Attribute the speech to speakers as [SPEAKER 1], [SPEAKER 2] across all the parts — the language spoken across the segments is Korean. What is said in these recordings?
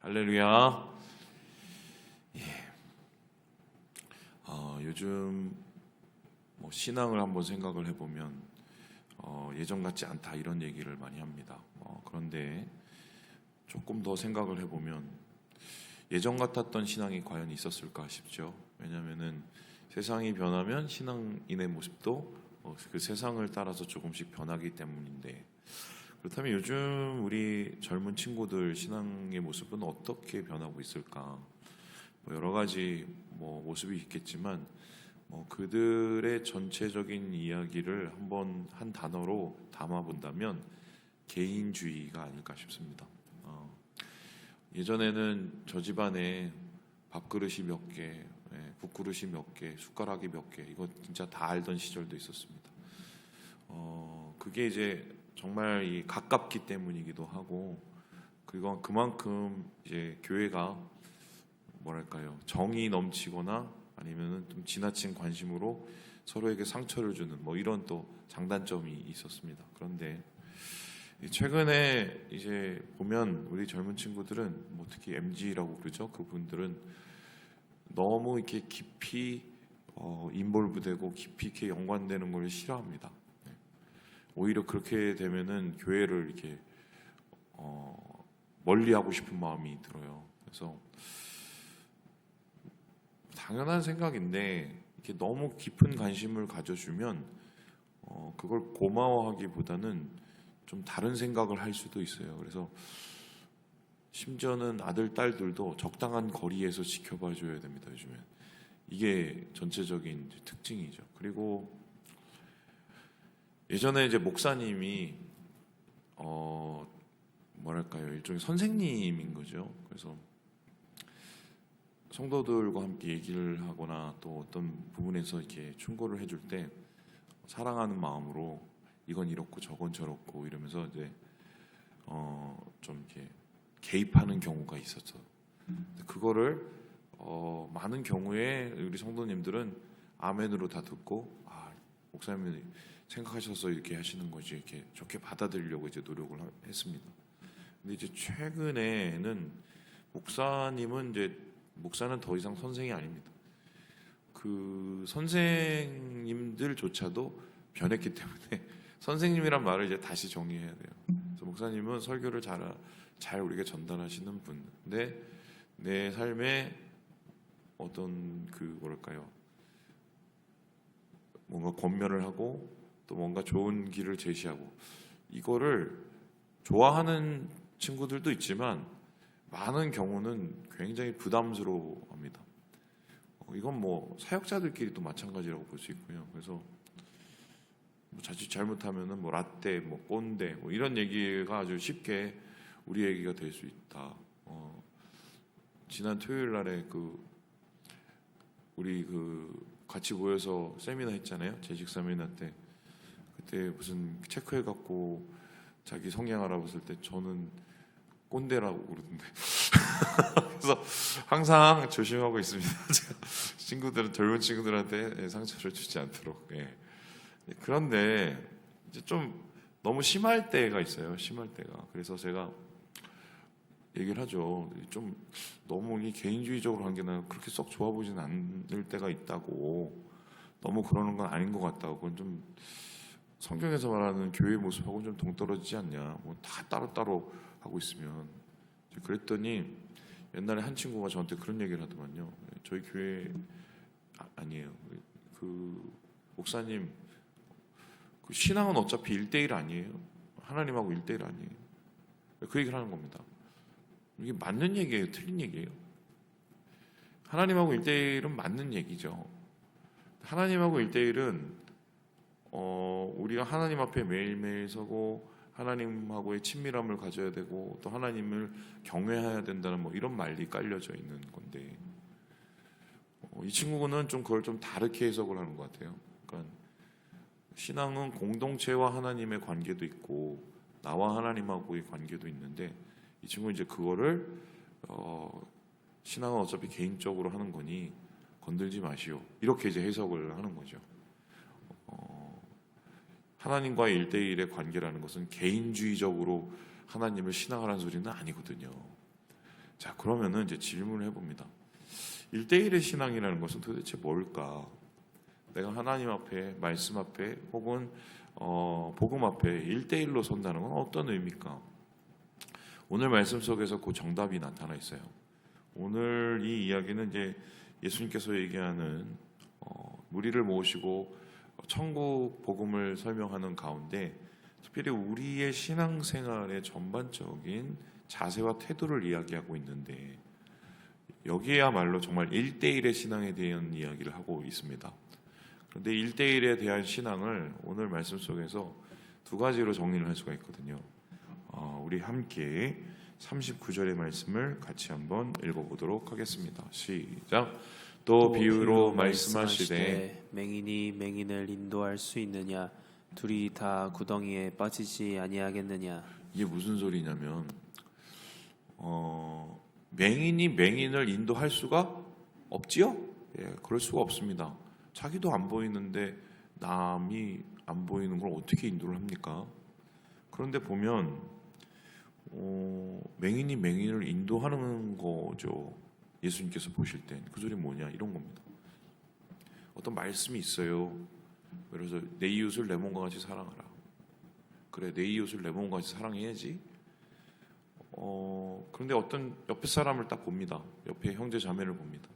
[SPEAKER 1] 할렐루야. 예. 요즘 신앙을 한번 생각을 해보면 예전 같지 않다 이런 얘기를 많이 합니다. 그런데 조금 더 생각을 해보면 예전 같았던 신앙이 과연 있었을까 싶죠. 왜냐하면은 세상이 변하면 신앙인의 모습도 그 세상을 따라서 조금씩 변하기 때문인데, 그렇다면 요즘 우리 젊은 친구들 신앙의 모습은 어떻게 변하고 있을까? 여러 가지 모습이 있겠지만 그들의 전체적인 이야기를 한번 한 단어로 담아본다면 개인주의가 아닐까 싶습니다. 예전에는 저 집안에 밥그릇이 몇 개, 국그릇이 몇 개, 숟가락이 몇 개, 이거 진짜 다 알던 시절도 있었습니다. 그게 이제 정말 가깝기 때문이기도 하고, 그리고 그만큼 이제 교회가 뭐랄까요, 정이 넘치거나 아니면은 좀 지나친 관심으로 서로에게 상처를 주는 이런 또 장단점이 있었습니다. 그런데 최근에 이제 보면 우리 젊은 친구들은 특히 MZ라고 그러죠. 그분들은 너무 이렇게 깊이 인볼브되고 깊이 이렇게 연관되는 걸 싫어합니다. 오히려 그렇게 되면은 교회를 이렇게 멀리하고 싶은 마음이 들어요. 그래서 당연한 생각인데 이렇게 너무 깊은 관심을 가져주면 그걸 고마워하기보다는 좀 다른 생각을 할 수도 있어요. 그래서 심지어는 아들, 딸들도 적당한 거리에서 지켜봐 줘야 됩니다. 요즘엔 이게 전체적인 특징이죠. 그리고 예전에 이제 목사님이 뭐랄까요, 일종의 선생님인 거죠. 그래서 성도들과 함께 얘기를 하거나 또 어떤 부분에서 이렇게 충고를 해줄 때 사랑하는 마음으로 이건 이렇고 저건 저렇고 이러면서 이제 좀 이렇게 개입하는 경우가 있었죠. 그거를 많은 경우에 우리 성도님들은 아멘으로 다 듣고, 목사님이 생각하셔서 이렇게 하시는 거지, 이렇게 좋게 받아들이려고 이제 노력을 했습니다. 근데 이제 최근에는 목사는 더 이상 선생이 아닙니다. 그 선생님들조차도 변했기 때문에 선생님이란 말을 이제 다시 정의해야 돼요. 그래서 목사님은 설교를 잘 우리에게 전달하시는 분. 근데 내 삶에 어떤 뭐랄까요, 뭔가 권면을 하고 또 뭔가 좋은 길을 제시하고, 이거를 좋아하는 친구들도 있지만 많은 경우는 굉장히 부담스러워합니다. 이건 사역자들끼리도 마찬가지라고 볼 수 있고요. 그래서 자칫 잘못하면은 라떼, 꼰대 이런 얘기가 아주 쉽게 우리 얘기가 될 수 있다. 지난 토요일 날에 우리 같이 모여서 세미나 했잖아요. 재직 세미나 때. 그때 무슨 체크해갖고 자기 성향 알아봤을 때 저는 꼰대라고 그러던데. 그래서 항상 조심하고 있습니다. 제가 젊은 친구들한테 상처를 주지 않도록. 그런데 이제 좀 너무 심할 때가 있어요. 심할 때가. 그래서 제가 얘기를 하죠. 좀 너무 개인주의적으로 한 게 난 그렇게 썩 좋아 보진 않을 때가 있다고. 너무 그러는 건 아닌 것 같다고. 그건 좀 성경에서 말하는 교회의 모습하고는 좀 동떨어지지 않냐. 다 따로따로 하고 있으면. 그랬더니 옛날에 한 친구가 저한테 그런 얘기를 하더만요. 저희 교회 아니에요. 목사님, 신앙은 어차피 1대1 아니에요. 하나님하고 1대1 아니에요. 그 얘기를 하는 겁니다. 이게 맞는 얘기예요? 틀린 얘기예요? 하나님하고 1대1은 맞는 얘기죠. 하나님하고 1대1은 우리가 하나님 앞에 매일매일 서고 하나님하고의 친밀함을 가져야 되고 또 하나님을 경외해야 된다는 이런 말이 깔려져 있는 건데, 이 친구는 좀 그걸 좀 다르게 해석을 하는 것 같아요. 그러니까 신앙은 공동체와 하나님의 관계도 있고 나와 하나님하고의 관계도 있는데, 이 친구는 이제 그거를 신앙은 어차피 개인적으로 하는 거니 건들지 마시오, 이렇게 이제 해석을 하는 거죠. 하나님과의 1대1의 관계라는 것은 개인주의적으로 하나님을 신앙하라는 소리는 아니거든요. 자, 그러면은 이제 질문을 해봅니다. 1대1의 신앙이라는 것은 도대체 뭘까? 내가 하나님 앞에, 말씀 앞에, 혹은 복음 앞에 1대1로 선다는 건 어떤 의미입니까? 오늘 말씀 속에서 그 정답이 나타나 있어요. 오늘 이 이야기는 이제 예수님께서 얘기하는 무리를 모으시고 천국 복음을 설명하는 가운데 특별히 우리의 신앙생활의 전반적인 자세와 태도를 이야기하고 있는데 여기에야말로 정말 1대1의 신앙에 대한 이야기를 하고 있습니다. 그런데 1대1에 대한 신앙을 오늘 말씀 속에서 두 가지로 정리를 할 수가 있거든요. 우리 함께 39절의 말씀을 같이 한번 읽어보도록 하겠습니다. 시작. 또 비유로 말씀하시되
[SPEAKER 2] 맹인이 맹인을 인도할 수 있느냐? 둘이 다 구덩이에 빠지지 아니하겠느냐?
[SPEAKER 1] 이게 무슨 소리냐면 맹인이 맹인을 인도할 수가 없지요? 예, 그럴 수가 없습니다. 자기도 안 보이는데 남이 안 보이는 걸 어떻게 인도를 합니까? 그런데 보면 맹인이 맹인을 인도하는 거죠. 예수님께서 보실 땐 그 소리 뭐냐 이런 겁니다. 어떤 말씀이 있어요. 그래서 내 이웃을 내 몸과 같이 사랑하라. 그래, 내 이웃을 내 몸과 같이 사랑해야지. 그런데 어떤 옆에 사람을 딱 봅니다. 옆에 형제 자매를 봅니다.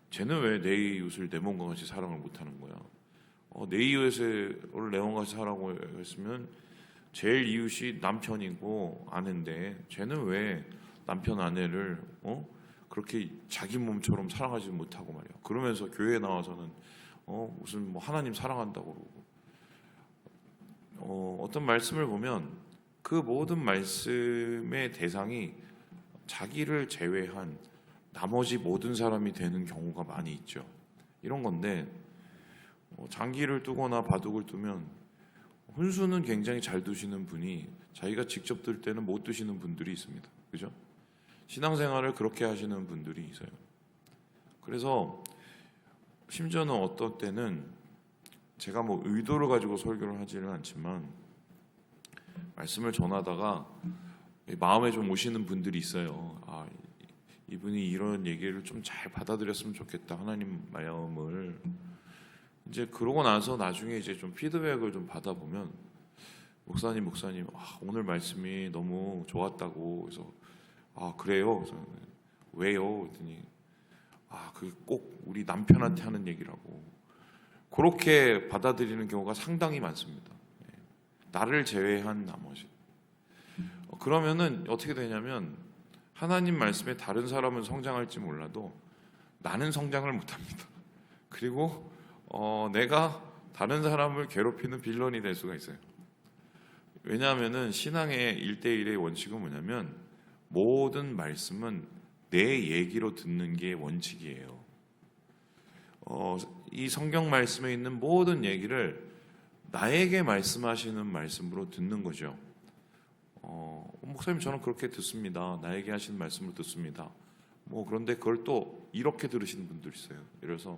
[SPEAKER 1] 쟤는 왜 내 이웃을 내 몸과 같이 사랑을 못하는 거야? 내 이웃을 내 몸과 같이 사랑하고 했으면 제일 이웃이 남편이고 아내인데 쟤는 왜 남편 아내를 그렇게 자기 몸처럼 사랑하지 못하고 말이야. 그러면서 교회에 나와서는 무슨 뭐 하나님 사랑한다고 그러고 어떤 말씀을 보면 그 모든 말씀의 대상이 자기를 제외한 나머지 모든 사람이 되는 경우가 많이 있죠. 이런 건데 장기를 두거나 바둑을 두면 혼수는 굉장히 잘 두시는 분이 자기가 직접 들 때는 못 두시는 분들이 있습니다. 그죠? 신앙생활을 그렇게 하시는 분들이 있어요. 그래서 심지어는 어떤 때는 제가 뭐 의도를 가지고 설교를 하지는 않지만 말씀을 전하다가 마음에 좀 오시는 분들이 있어요. 이분이 이런 얘기를 좀 잘 받아들였으면 좋겠다. 하나님 마음을 이제 그러고 나서 나중에 이제 좀 피드백을 좀 받아보면 목사님 오늘 말씀이 너무 좋았다고 그래서 그래요? 그래서 왜요? 그랬더니 그게 꼭 우리 남편한테 하는 얘기라고 그렇게 받아들이는 경우가 상당히 많습니다. 나를 제외한 나머지 그러면은 어떻게 되냐면 하나님 말씀에 다른 사람은 성장할지 몰라도 나는 성장을 못합니다. 그리고 내가 다른 사람을 괴롭히는 빌런이 될 수가 있어요. 왜냐하면은 신앙의 1대1의 원칙은 뭐냐면 모든 말씀은 내 얘기로 듣는 게 원칙이에요. 이 성경 말씀에 있는 모든 얘기를 나에게 말씀하시는 말씀으로 듣는 거죠. 목사님 저는 그렇게 듣습니다. 나에게 하시는 말씀으로 듣습니다. 그런데 그걸 또 이렇게 들으시는 분들 있어요. 예를 들어서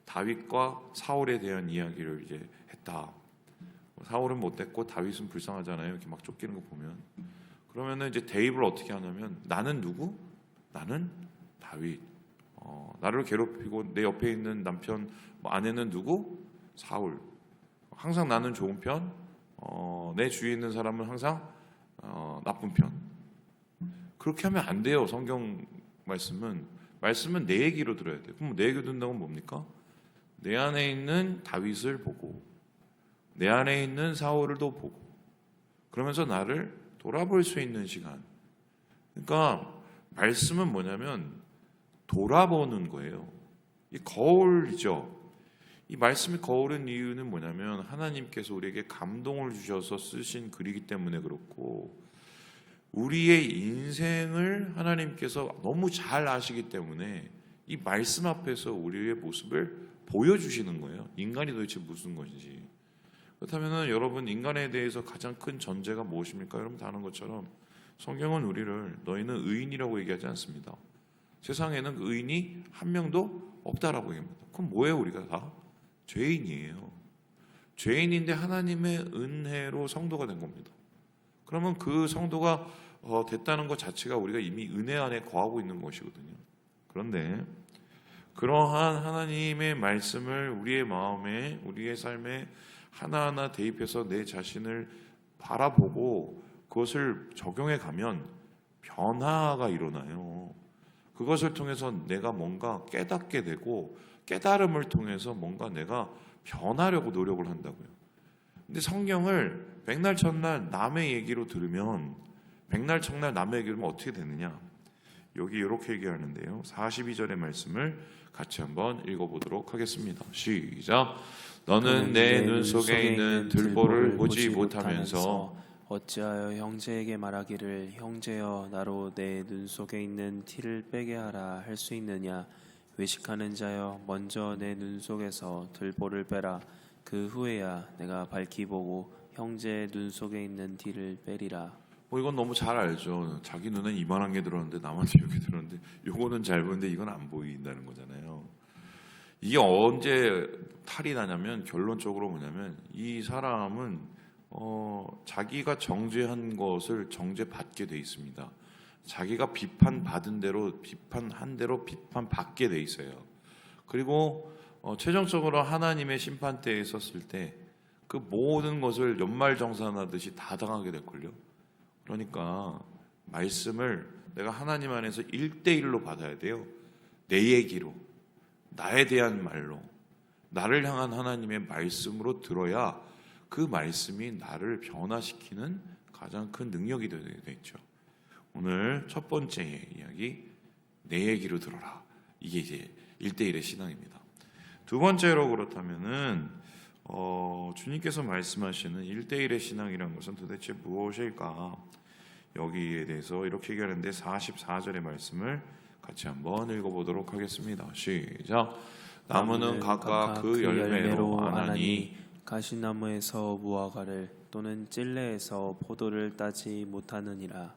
[SPEAKER 1] 다윗과 사울에 대한 이야기를 이제 했다. 사울은 못됐고 다윗은 불쌍하잖아요. 이렇게 막 쫓기는 거 보면 그러면은 이제 대입을 어떻게 하냐면 나는 누구? 나는 다윗. 나를 괴롭히고 내 옆에 있는 남편 아내는 누구? 사울. 항상 나는 좋은 편. 내 주위에 있는 사람은 항상 나쁜 편. 그렇게 하면 안 돼요. 성경 말씀은 내 얘기로 들어야 돼요. 그럼 내 얘기 듣는다고 뭡니까? 내 안에 있는 다윗을 보고 내 안에 있는 사울을도 보고 그러면서 나를 돌아볼 수 있는 시간. 그러니까 말씀은 뭐냐면 돌아보는 거예요. 이 거울이죠. 이 말씀이 거울인 이유는 뭐냐면 하나님께서 우리에게 감동을 주셔서 쓰신 글이기 때문에 그렇고 우리의 인생을 하나님께서 너무 잘 아시기 때문에 이 말씀 앞에서 우리의 모습을 보여주시는 거예요. 인간이 도대체 무슨 것인지. 그렇다면 여러분 인간에 대해서 가장 큰 전제가 무엇입니까? 여러분 다 아는 것처럼 성경은 우리를 너희는 의인이라고 얘기하지 않습니다. 세상에는 의인이 한 명도 없다라고 얘기합니다. 그럼 뭐예요? 우리가 다 죄인이에요. 죄인인데 하나님의 은혜로 성도가 된 겁니다. 그러면 그 성도가 됐다는 것 자체가 우리가 이미 은혜 안에 거하고 있는 것이거든요. 그런데 그러한 하나님의 말씀을 우리의 마음에, 우리의 삶에 하나하나 대입해서 내 자신을 바라보고 그것을 적용해 가면 변화가 일어나요. 그것을 통해서 내가 뭔가 깨닫게 되고 깨달음을 통해서 뭔가 내가 변하려고 노력을 한다고요. 근데 성경을 백날 첫날 남의 얘기로 들으면, 백날 첫날 남의 얘기로 들으면 어떻게 되느냐? 여기 이렇게 얘기하는데요. 42절의 말씀을 같이 한번 읽어보도록 하겠습니다. 시작. 너는 내 눈 속에 있는 들보를 보지 못하면서
[SPEAKER 2] 어찌하여 형제에게 말하기를 형제여 나로 내 눈 속에 있는 티를 빼게 하라 할 수 있느냐? 외식하는 자여 먼저 내 눈 속에서 들보를 빼라. 그 후에야 내가 밝히 보고 형제의 눈 속에 있는 티를 빼리라.
[SPEAKER 1] 이건 너무 잘 알죠. 자기 눈에 이만한 게 들었는데 남한테 이렇게 들었는데 요거는 잘 보이는데 이건 안 보인다는 거잖아요. 이게 언제 탈이 나냐면 결론적으로 뭐냐면 이 사람은 자기가 정죄한 것을 정죄받게 돼 있습니다. 자기가 비판받은 대로 비판한 대로 비판받게 돼 있어요. 그리고 최종적으로 하나님의 심판대에 섰을 때 그 모든 것을 연말정산하듯이 다 당하게 될걸요. 그러니까 말씀을 내가 하나님 안에서 1대1로 받아야 돼요. 내 얘기로, 나에 대한 말로, 나를 향한 하나님의 말씀으로 들어야 그 말씀이 나를 변화시키는 가장 큰 능력이 되겠죠. 오늘 첫 번째 이야기, 내 얘기로 들어라. 이게 이제 1대1의 신앙입니다. 두 번째로 그렇다면은 주님께서 말씀하시는 1대1의 신앙이라는 것은 도대체 무엇일까? 여기에 대해서 이렇게 얘기하는데 44절의 말씀을 같이 한번 읽어보도록 하겠습니다. 시작. 나무는 각각 그 열매로 아나니
[SPEAKER 2] 가시나무에서 무화과를 또는 찔레에서 포도를 따지 못하느니라.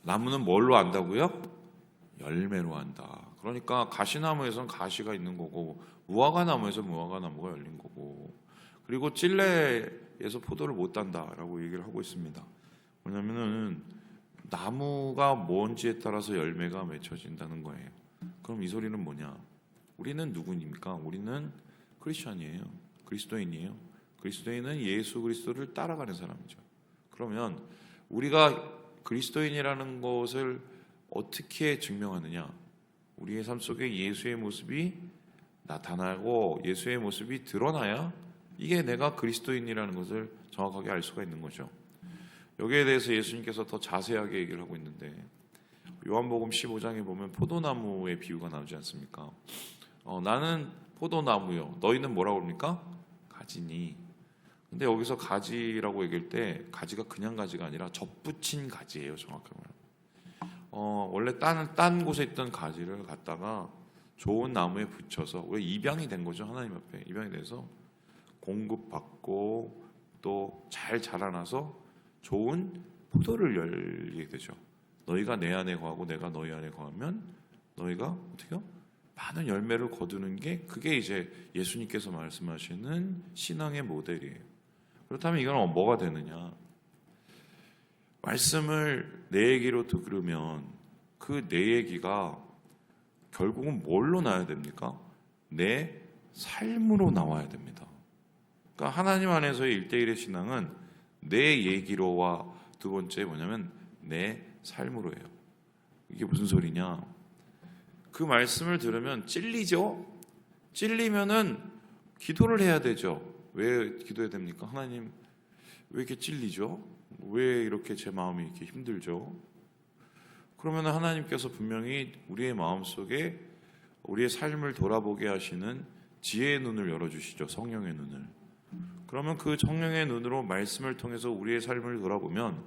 [SPEAKER 1] 나무는 뭘로 안다고요? 열매로 안다. 그러니까 가시나무에서는 가시가 있는 거고 무화과 나무에서 무화과 나무가 열린 거고, 그리고 찔레에서 포도를 못 딴다라고 얘기를 하고 있습니다. 뭐냐면은 나무가 뭔지에 따라서 열매가 맺혀진다는 거예요. 그럼 이 소리는 뭐냐? 우리는 누구입니까? 우리는 크리스천이에요. 그리스도인이에요. 그리스도인은 예수 그리스도를 따라가는 사람이죠. 그러면 우리가 그리스도인이라는 것을 어떻게 증명하느냐? 우리의 삶 속에 예수의 모습이 나타나고 예수의 모습이 드러나야 이게 내가 그리스도인이라는 것을 정확하게 알 수가 있는 거죠. 여기에 대해서 예수님께서 더 자세하게 얘기를 하고 있는데 요한복음 15장에 보면 포도나무의 비유가 나오지 않습니까? 나는 포도나무요. 너희는 뭐라고 그럽니까? 가지니. 근데 여기서 가지라고 얘기할 때 가지가 그냥 가지가 아니라 접붙인 가지예요. 정확하게 말하면. 원래 딴 곳에 있던 가지를 갖다가 좋은 나무에 붙여서 왜 입양이 된 거죠. 하나님 앞에 입양이 돼서 공급받고 또 잘 자라나서 좋은 포도를 열게 되죠. 너희가 내 안에 거하고 내가 너희 안에 거하면 너희가 어떻게요? 많은 열매를 거두는 게 그게 이제 예수님께서 말씀하시는 신앙의 모델이에요. 그렇다면 이건 뭐가 되느냐? 말씀을 내 얘기로 들으면 그 내 얘기가 결국은 뭘로 나와야 됩니까? 내 삶으로 나와야 됩니다. 그러니까 하나님 안에서의 1대1의 신앙은 내 얘기로와 두 번째 뭐냐면 내 삶으로예요. 이게 무슨 소리냐? 그 말씀을 들으면 찔리죠? 찔리면은 기도를 해야 되죠. 왜 기도해야 됩니까? 하나님 왜 이렇게 찔리죠? 왜 이렇게 제 마음이 이렇게 힘들죠? 그러면 하나님께서 분명히 우리의 마음속에 우리의 삶을 돌아보게 하시는 지혜의 눈을 열어주시죠. 성령의 눈을. 그러면 그 성령의 눈으로 말씀을 통해서 우리의 삶을 돌아보면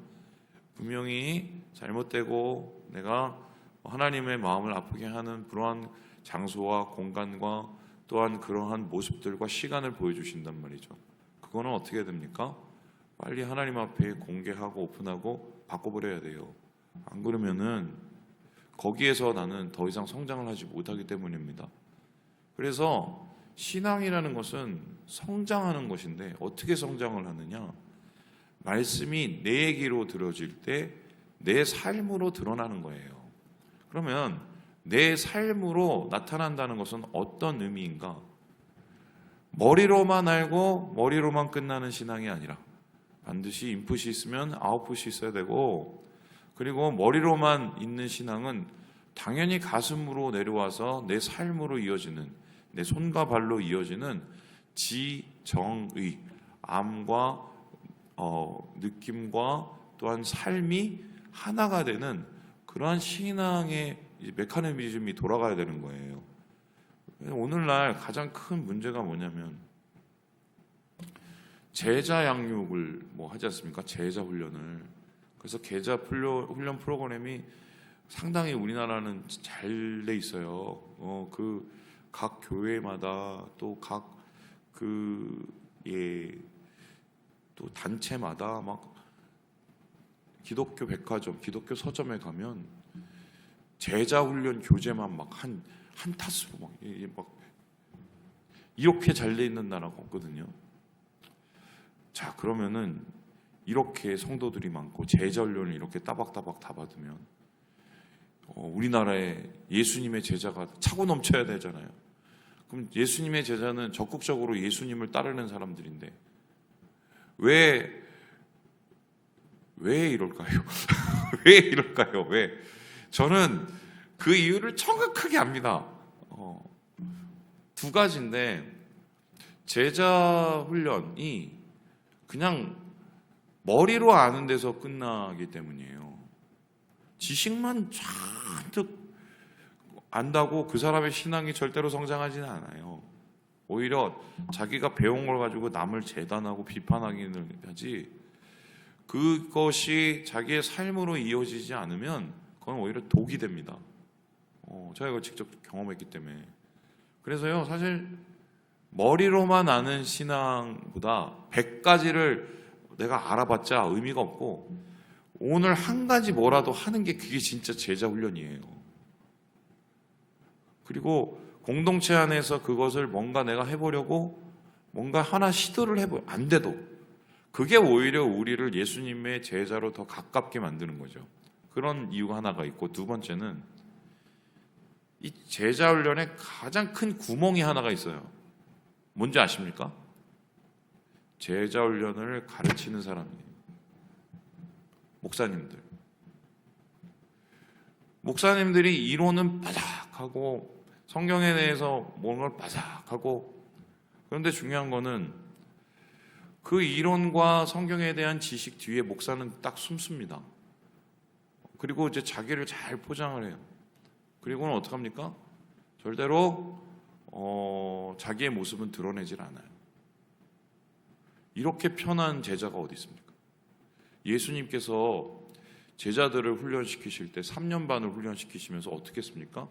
[SPEAKER 1] 분명히 잘못되고 내가 하나님의 마음을 아프게 하는 그러한 장소와 공간과 또한 그러한 모습들과 시간을 보여주신단 말이죠. 그거는 어떻게 됩니까? 빨리 하나님 앞에 공개하고 오픈하고 바꿔버려야 돼요. 안 그러면은 거기에서 나는 더 이상 성장을 하지 못하기 때문입니다. 그래서 신앙이라는 것은 성장하는 것인데 어떻게 성장을 하느냐? 말씀이 내 얘기로 들어질 때 내 삶으로 드러나는 거예요. 그러면 내 삶으로 나타난다는 것은 어떤 의미인가? 머리로만 알고 머리로만 끝나는 신앙이 아니라 반드시 인풋이 있으면 아웃풋이 있어야 되고, 그리고 머리로만 있는 신앙은 당연히 가슴으로 내려와서 내 삶으로 이어지는, 내 손과 발로 이어지는 지정의, 암과 느낌과 또한 삶이 하나가 되는 그러한 신앙의 메커니즘이 돌아가야 되는 거예요. 오늘날 가장 큰 문제가 뭐냐면 제자 양육을 하지 않습니까? 제자 훈련을. 그래서 제자 훈련 프로그램이 상당히 우리나라는 잘 돼 있어요. 그 각 교회마다 또 각 또 단체마다 막 기독교 백화점, 기독교 서점에 가면 제자 훈련 교재만 막 한 타수로 막 이렇게 잘 돼 있는 나라가 없거든요. 자, 그러면은 이렇게 성도들이 많고 제자 훈련을 이렇게 따박따박 다 받으면 우리나라에 예수님의 제자가 차고 넘쳐야 되잖아요. 그럼 예수님의 제자는 적극적으로 예수님을 따르는 사람들인데 왜 이럴까요? 왜 이럴까요? 왜? 저는 그 이유를 정확하게 압니다. 두 가지인데, 제자 훈련이 그냥 머리로 아는 데서 끝나기 때문이에요. 지식만 잔뜩 안다고 그 사람의 신앙이 절대로 성장하지는 않아요. 오히려 자기가 배운 걸 가지고 남을 재단하고 비판하기는 하지, 그것이 자기의 삶으로 이어지지 않으면 그건 오히려 독이 됩니다. 제가 이걸 직접 경험했기 때문에. 그래서요, 사실 머리로만 아는 신앙보다 100가지를 내가 알아봤자 의미가 없고, 오늘 한 가지 뭐라도 하는 게 그게 진짜 제자 훈련이에요. 그리고 공동체 안에서 그것을 뭔가 내가 해보려고 뭔가 하나 시도를 안 돼도 그게 오히려 우리를 예수님의 제자로 더 가깝게 만드는 거죠. 그런 이유가 하나가 있고, 두 번째는 이 제자 훈련에 가장 큰 구멍이 하나가 있어요. 뭔지 아십니까? 제자 훈련을 가르치는 사람이에요. 목사님들이 이론은 바삭하고 성경에 대해서 뭔가를 바삭하고, 그런데 중요한 거는 그 이론과 성경에 대한 지식 뒤에 목사는 딱 숨습니다. 그리고 이제 자기를 잘 포장을 해요. 그리고는 어떡합니까? 절대로 자기의 모습은 드러내질 않아요. 이렇게 편한 제자가 어디 있습니까? 예수님께서 제자들을 훈련시키실 때 3년 반을 훈련시키시면서 어떻게 했습니까?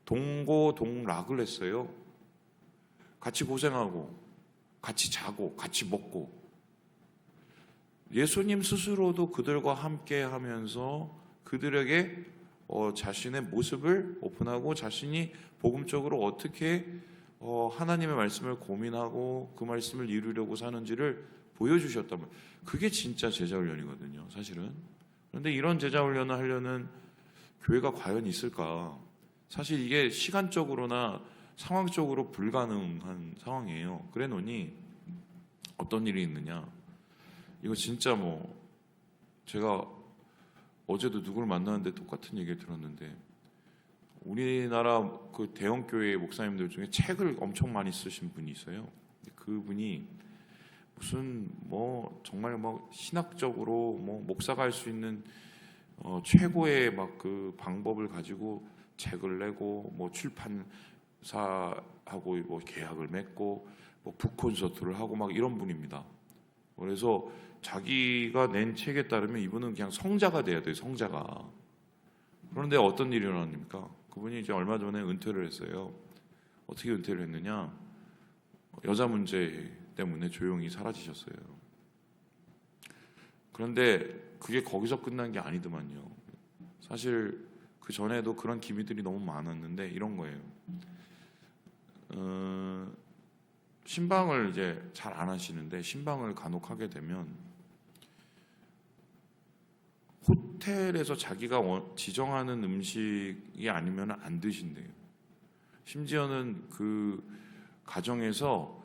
[SPEAKER 1] 동고동락을 했어요. 같이 고생하고 같이 자고 같이 먹고, 예수님 스스로도 그들과 함께 하면서 그들에게 자신의 모습을 오픈하고 자신이 복음적으로 어떻게 하나님의 말씀을 고민하고 그 말씀을 이루려고 사는지를 보여주셨단 말이에요. 그게 진짜 제자훈련이거든요, 사실은. 그런데 이런 제자훈련을 하려는 교회가 과연 있을까? 사실 이게 시간적으로나 상황적으로 불가능한 상황이에요. 그래 놓니 어떤 일이 있느냐, 이거 진짜 제가 어제도 누구를 만났는데 똑같은 얘기를 들었는데, 우리나라 그 대형 교회 목사님들 중에 책을 엄청 많이 쓰신 분이 있어요. 그분이 무슨 정말 신학적으로 목사가 할 수 있는 최고의 그 방법을 가지고 책을 내고 출판사하고 계약을 맺고 북콘서트를 하고 이런 분입니다. 그래서 자기가 낸 책에 따르면 이분은 그냥 성자가 돼야 돼요, 성자가. 그런데 어떤 일이 일어납니까? 그분이 이제 얼마 전에 은퇴를 했어요. 어떻게 은퇴를 했느냐? 여자 문제 때문에 조용히 사라지셨어요. 그런데 그게 거기서 끝난 게 아니더만요. 사실 그 전에도 그런 기미들이 너무 많았는데 이런 거예요. 신방을 이제 잘 안 하시는데, 신방을 간혹 하게 되면 호텔에서 자기가 지정하는 음식이 아니면 안 드신대요. 심지어는 그 가정에서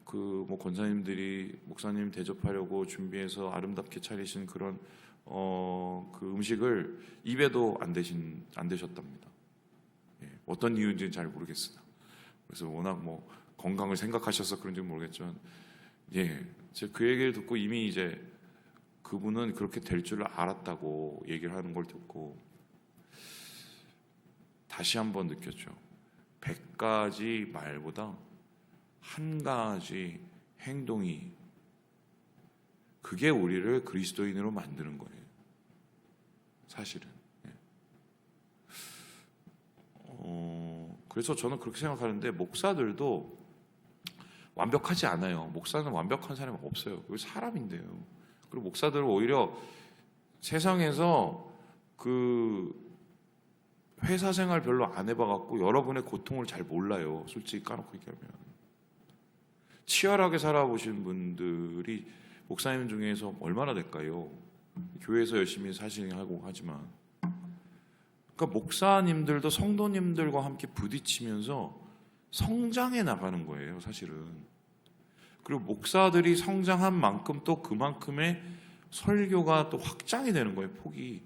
[SPEAKER 1] 그 뭐 권사님들이 목사님 대접하려고 준비해서 아름답게 차리신 그런 그 음식을 입에도 안 대셨답니다. 예, 어떤 이유인지는 잘 모르겠으나 그래서 워낙 뭐 건강을 생각하셔서 그런지 모르겠지만 예, 제가 그 얘기를 듣고 이미 이제 그분은 그렇게 될 줄 알았다고 얘기를 하는 걸 듣고 다시 한번 느꼈죠. 100가지 말보다 한 가지 행동이 그게 우리를 그리스도인으로 만드는 거예요. 사실은. 예. 그래서 저는 그렇게 생각하는데 목사들도 완벽하지 않아요. 목사는 완벽한 사람이 없어요. 그게 사람인데요. 그리고 목사들은 오히려 세상에서 그 회사 생활 별로 안 해봐갖고 여러분의 고통을 잘 몰라요. 솔직히 까놓고 얘기하면. 치열하게 살아보신 분들이 목사님 중에서 얼마나 될까요? 교회에서 열심히 사시하고 하지만 그러니까 목사님들도 성도님들과 함께 부딪히면서 성장해 나가는 거예요, 사실은. 그리고 목사들이 성장한 만큼 또 그만큼의 설교가 또 확장이 되는 거예요, 폭이.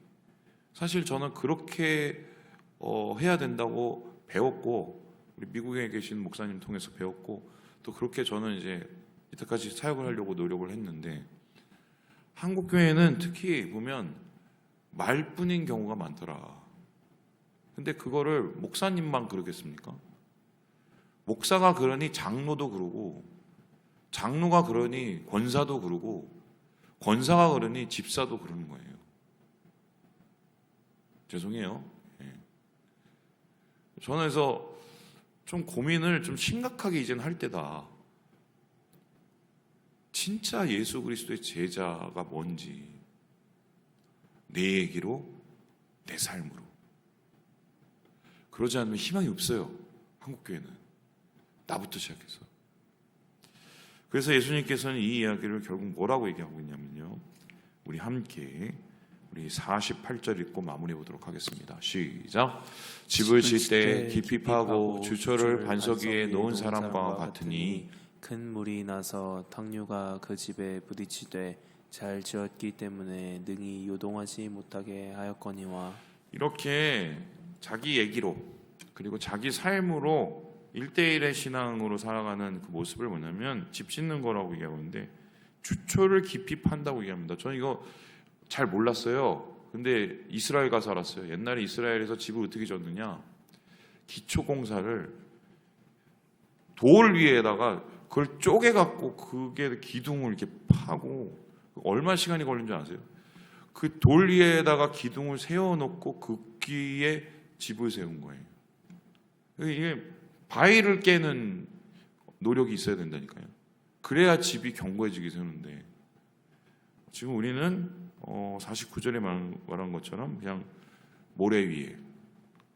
[SPEAKER 1] 사실 저는 그렇게 해야 된다고 배웠고, 우리 미국에 계신 목사님 통해서 배웠고, 또 그렇게 저는 이제 이때까지 사역을 하려고 노력을 했는데, 한국 교회는 특히 보면 말뿐인 경우가 많더라. 근데 그거를 목사님만 그러겠습니까? 목사가 그러니 장로도 그러고, 장로가 그러니 권사도 그러고, 권사가 그러니 집사도 그러는 거예요. 죄송해요. 예. 저는 그래서 좀 고민을 좀 심각하게 이제는 할 때다. 진짜 예수 그리스도의 제자가 뭔지, 내 얘기로, 내 삶으로. 그러지 않으면 희망이 없어요. 한국교회는. 나부터 시작해서. 그래서 예수님께서는 이 이야기를 결국 뭐라고 얘기하고 있냐면요. 우리 함께 우리 48절 읽고 마무리해 보도록 하겠습니다. 시작. 집을 질 때 깊이 파고 주초를 반석 위에 놓은 사람과 같으니
[SPEAKER 2] 큰 물이 나서 탕류가 그 집에 부딪히되 잘 지었기 때문에 능히 요동하지 못하게 하였거니와.
[SPEAKER 1] 이렇게 자기 얘기로 그리고 자기 삶으로 1대1의 신앙으로 살아가는 그 모습을 뭐냐면 집 짓는 거라고 얘기하는데 주초를 깊이 판다고 얘기합니다. 저는 이거 잘 몰랐어요. 근데 이스라엘 가서 알았어요. 옛날에 이스라엘에서 집을 어떻게 짓느냐, 기초공사를 돌 위에다가 그걸 쪼개갖고 그게 기둥을 이렇게 파고 얼마 시간이 걸린 줄 아세요? 그 돌 위에다가 기둥을 세워놓고 그 귀에 집을 세운 거예요. 이게 바위를 깨는 노력이 있어야 된다니까요. 그래야 집이 견고해지게 세우는데 지금 우리는 49절에 말한 것처럼 그냥 모래 위에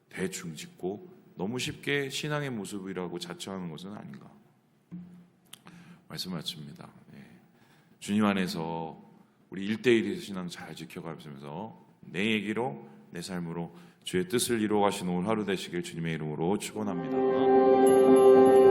[SPEAKER 1] 대충 짓고 너무 쉽게 신앙의 모습이라고 자처하는 것은 아닌가 말씀 마칩니다. 주님 안에서 우리 1대1의 신앙 잘 지켜가면서 내 얘기로 내 삶으로 주의 뜻을 이루어 가신 오늘 하루 되시길 주님의 이름으로 축원합니다.